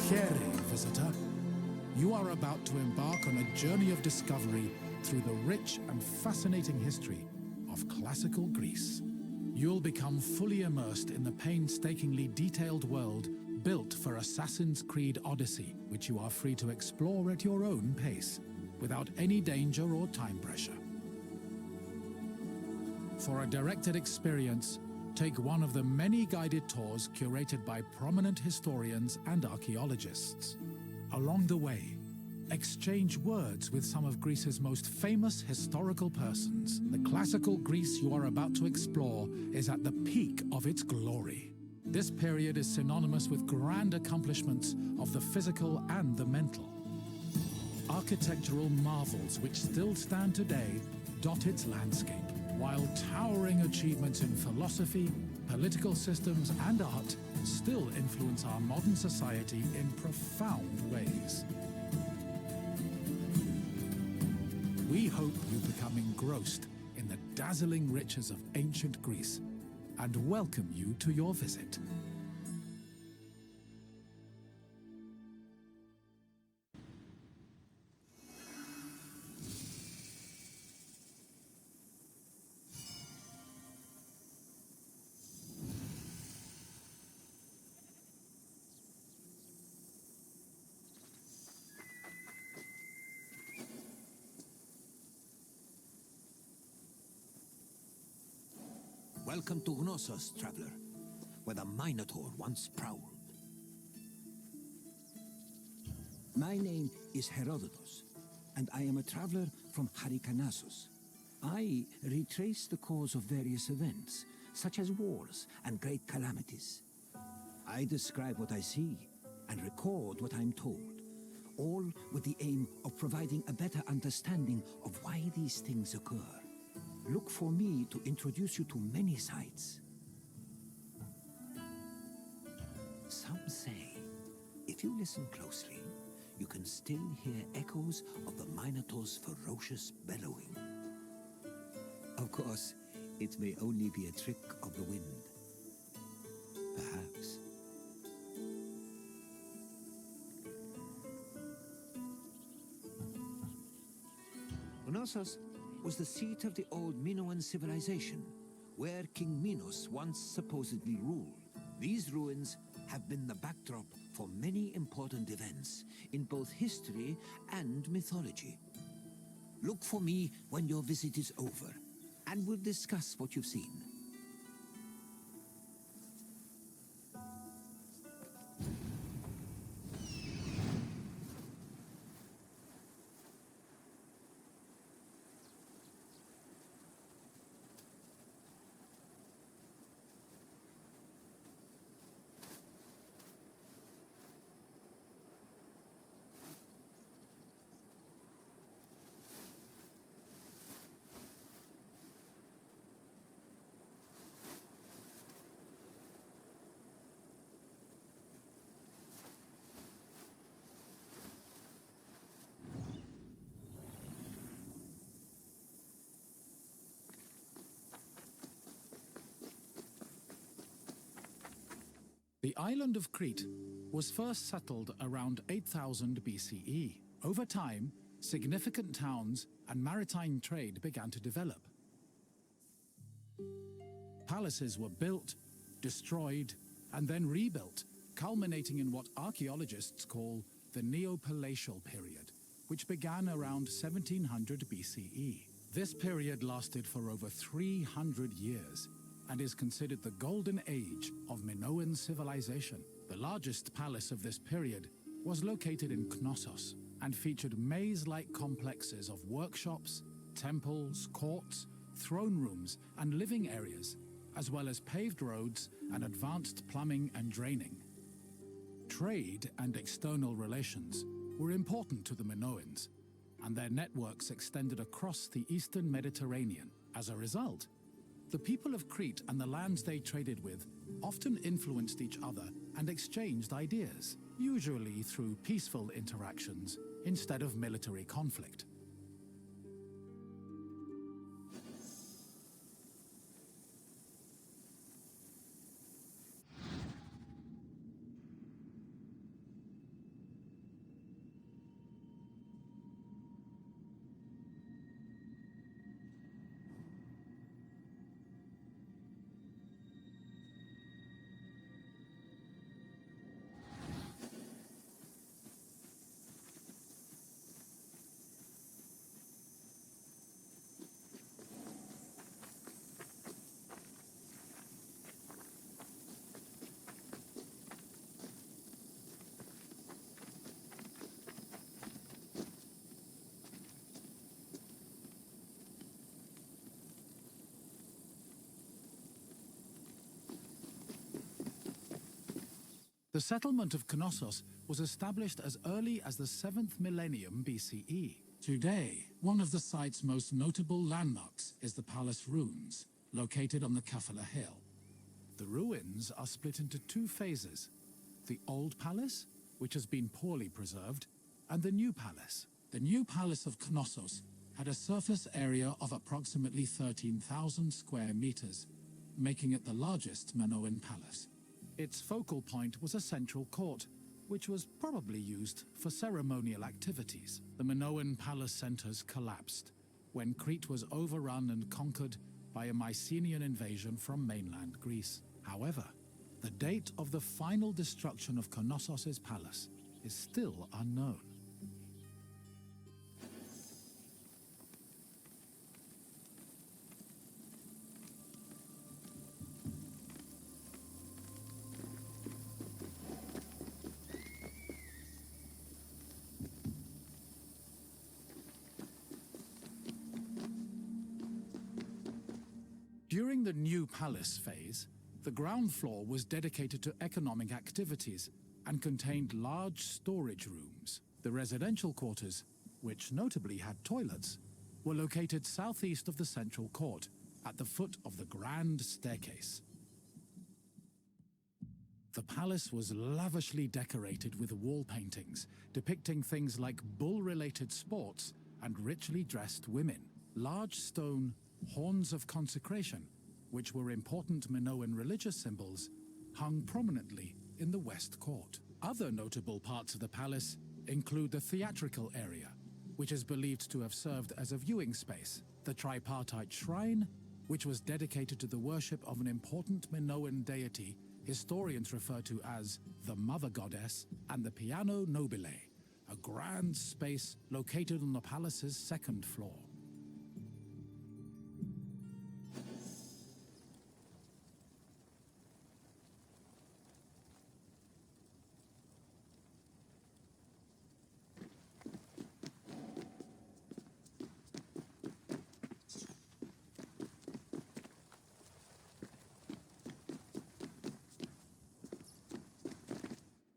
Krete, visitor. You are about to embark on a journey of discovery through the rich and fascinating history of classical Greece. You'll become fully immersed in the painstakingly detailed world built for Assassin's Creed Odyssey, which you are free to explore at your own pace, without any danger or time pressure. For a directed experience, take one of the many guided tours curated by prominent historians and archaeologists. Along the way, exchange words with some of Greece's most famous historical persons. The classical Greece you are about to explore is at the peak of its glory. This period is synonymous with grand accomplishments of the physical and the mental. Architectural marvels which still stand today dot its landscape, while towering achievements in philosophy, political systems, and art still influence our modern society in profound ways. We hope you become engrossed in the dazzling riches of ancient Greece and welcome you to your visit. Welcome to Knossos, traveler, where the Minotaur once prowled. My name is Herodotus, and I am a traveler from Knossos. I retrace the cause of various events, such as wars and great calamities. I describe what I see and record what I'm told, all with the aim of providing a better understanding of why these things occur. Look for me to introduce you to many sites. Some say, if you listen closely, you can still hear echoes of the Minotaur's ferocious bellowing. Of course, it may only be a trick of the wind. Perhaps. Knossos was the seat of the old Minoan civilization, where King Minos once supposedly ruled. These ruins have been the backdrop for many important events in both history and mythology. Look for me when your visit is over, and we'll discuss what you've seen. The island of Krete was first settled around 8000 BCE. Over time, significant towns and maritime trade began to develop. Palaces were built, destroyed, and then rebuilt, culminating in what archaeologists call the Neo-Palatial Period, which began around 1700 BCE. This period lasted for over 300 years, and is considered the golden age of Minoan civilization. The largest palace of this period was located in Knossos and featured maze-like complexes of workshops, temples, courts, throne rooms, and living areas, as well as paved roads and advanced plumbing and draining. Trade and external relations were important to the Minoans, and their networks extended across the eastern Mediterranean. As a result, the people of Krete and the lands they traded with often influenced each other and exchanged ideas, usually through peaceful interactions instead of military conflict. The settlement of Knossos was established as early as the 7th millennium BCE. Today, one of the site's most notable landmarks is the palace ruins, located on the Kafala Hill. The ruins are split into two phases: the old palace, which has been poorly preserved, and the new palace. The new palace of Knossos had a surface area of approximately 13,000 square meters, making it the largest Minoan palace. Its focal point was a central court, which was probably used for ceremonial activities. The Minoan palace centers collapsed when Krete was overrun and conquered by a Mycenaean invasion from mainland Greece. However, the date of the final destruction of Knossos' palace is still unknown. During the new palace phase, the ground floor was dedicated to economic activities and contained large storage rooms. The residential quarters, which notably had toilets, were located southeast of the central court, at the foot of the grand staircase. The palace was lavishly decorated with wall paintings depicting things like bull-related sports and richly dressed women. Large stone horns of consecration, which were important Minoan religious symbols, hung prominently in the west court. Other notable parts of the palace include the theatrical area, which is believed to have served as a viewing space, the tripartite shrine, which was dedicated to the worship of an important Minoan deity historians refer to as the Mother Goddess, and the Piano Nobile, a grand space located on the palace's second floor.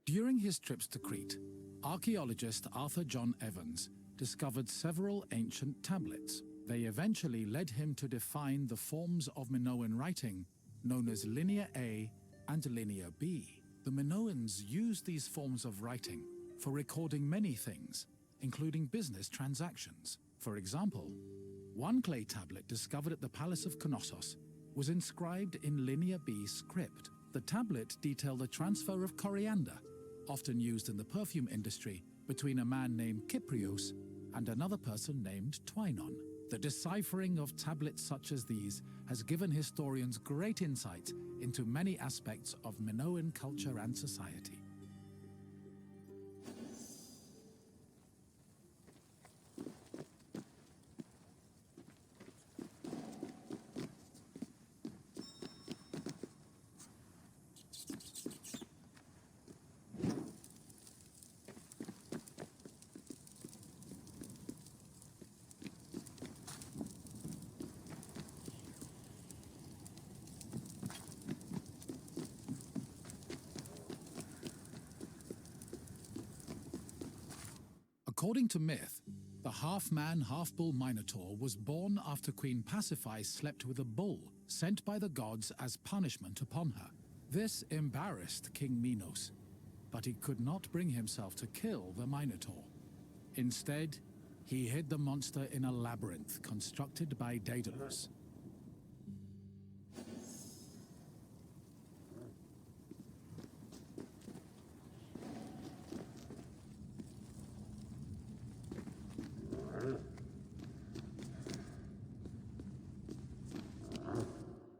During his trips to Krete, archaeologist Arthur John Evans discovered several ancient tablets. They eventually led him to define the forms of Minoan writing known as Linear A and Linear B. The Minoans used these forms of writing for recording many things, including business transactions. For example, one clay tablet discovered at the Palace of Knossos was inscribed in Linear B script. The tablet detailed a transfer of coriander, often used in the perfume industry, between a man named Kyprios and another person named Twinon. The deciphering of tablets such as these has given historians great insight into many aspects of Minoan culture and society. According to myth, the half-man, half-bull Minotaur was born after Queen Pasiphae slept with a bull sent by the gods as punishment upon her. This embarrassed King Minos, but he could not bring himself to kill the Minotaur. Instead, he hid the monster in a labyrinth constructed by Daedalus.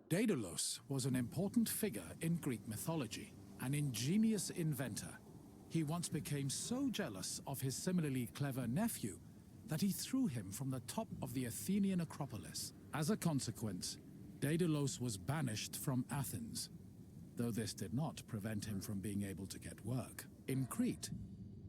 Daedalus was an important figure in Greek mythology, an ingenious inventor. He once became so jealous of his similarly clever nephew that he threw him from the top of the Athenian Acropolis. As a consequence, Daedalus was banished from Athens, though this did not prevent him from being able to get work. In Crete,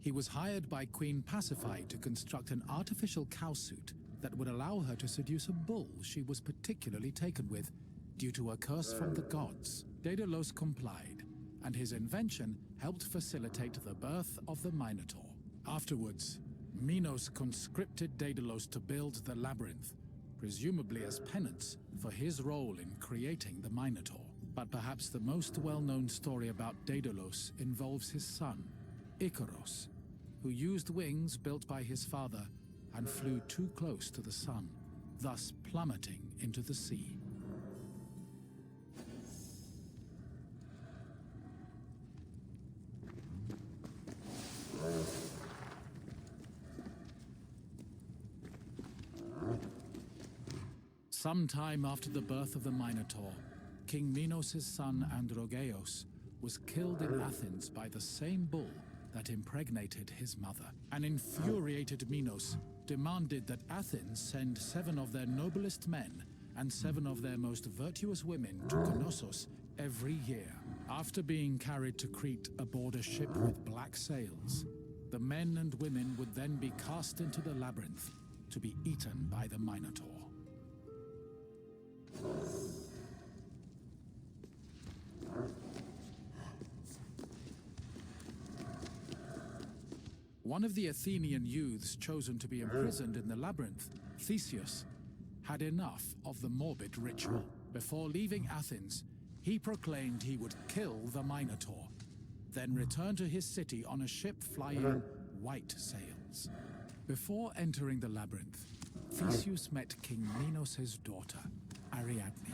he was hired by Queen Pasiphae to construct an artificial cowsuit that would allow her to seduce a bull she was particularly taken with due to a curse from the gods. Daedalus complied, and his invention helped facilitate the birth of the Minotaur. Afterwards, Minos conscripted Daedalus to build the labyrinth, presumably as penance for his role in creating the Minotaur. But perhaps the most well-known story about Daedalus involves his son, Icaros, who used wings built by his father and flew too close to the sun, thus plummeting into the sea. Sometime after the birth of the Minotaur, King Minos' son Androgeos was killed in Athens by the same bull that impregnated his mother. An infuriated Minos demanded that Athens send 7 of their noblest men and 7 of their most virtuous women to Knossos every year. After being carried to Crete aboard a ship with black sails, the men and women would then be cast into the labyrinth to be eaten by the Minotaur. One of the Athenian youths chosen to be imprisoned in the labyrinth, Theseus, had enough of the morbid ritual. Before leaving Athens, he proclaimed he would kill the Minotaur, then return to his city on a ship flying white sails. Before entering the labyrinth, Theseus met King Minos' daughter, Ariadne,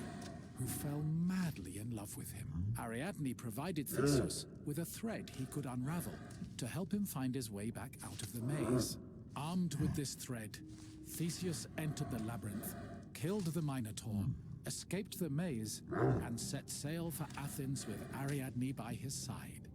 who fell madly in love with him. Ariadne provided Theseus with a thread he could unravel to help him find his way back out of the maze. Armed with this thread, Theseus entered the labyrinth, killed the Minotaur, escaped the maze, and set sail for Athens with Ariadne by his side.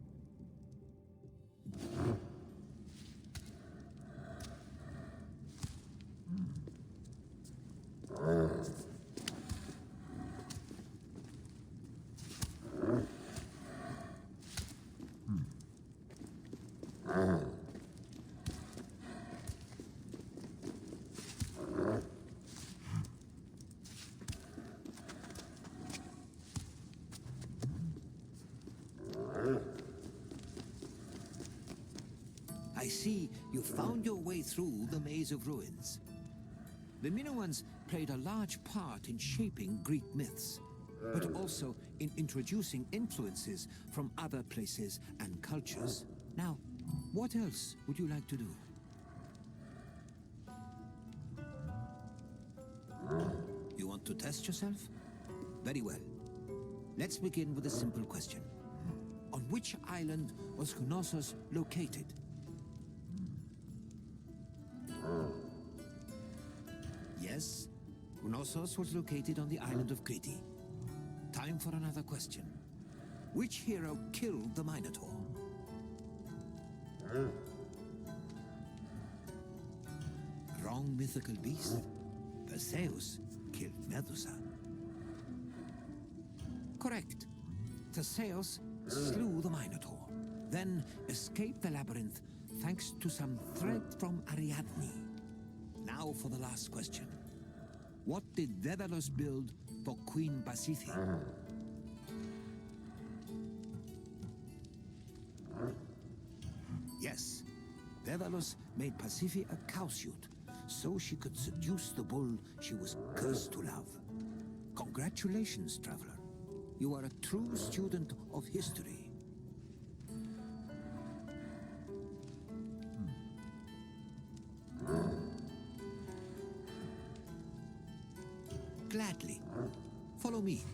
I see you found your way through the maze of ruins. The Minoans played a large part in shaping Greek myths, but also in introducing influences from other places and cultures. Now, what else would you like to do? You want to test yourself? Very well. Let's begin with a simple question. On which island was Knossos located? Yes, Knossos was located on the island of Krete. Time for another question. Which hero killed the Minotaur? Wrong mythical beast. Perseus killed Medusa. Correct. Theseus slew the Minotaur, then escaped the labyrinth thanks to some thread from Ariadne. Now for the last question. What did Daedalus build for Queen Pasiphae? Yes, Daedalus made Pasiphae a cowsuit so she could seduce the bull she was cursed to love. Congratulations, traveler. You are a true student of history. Gladly. Follow me.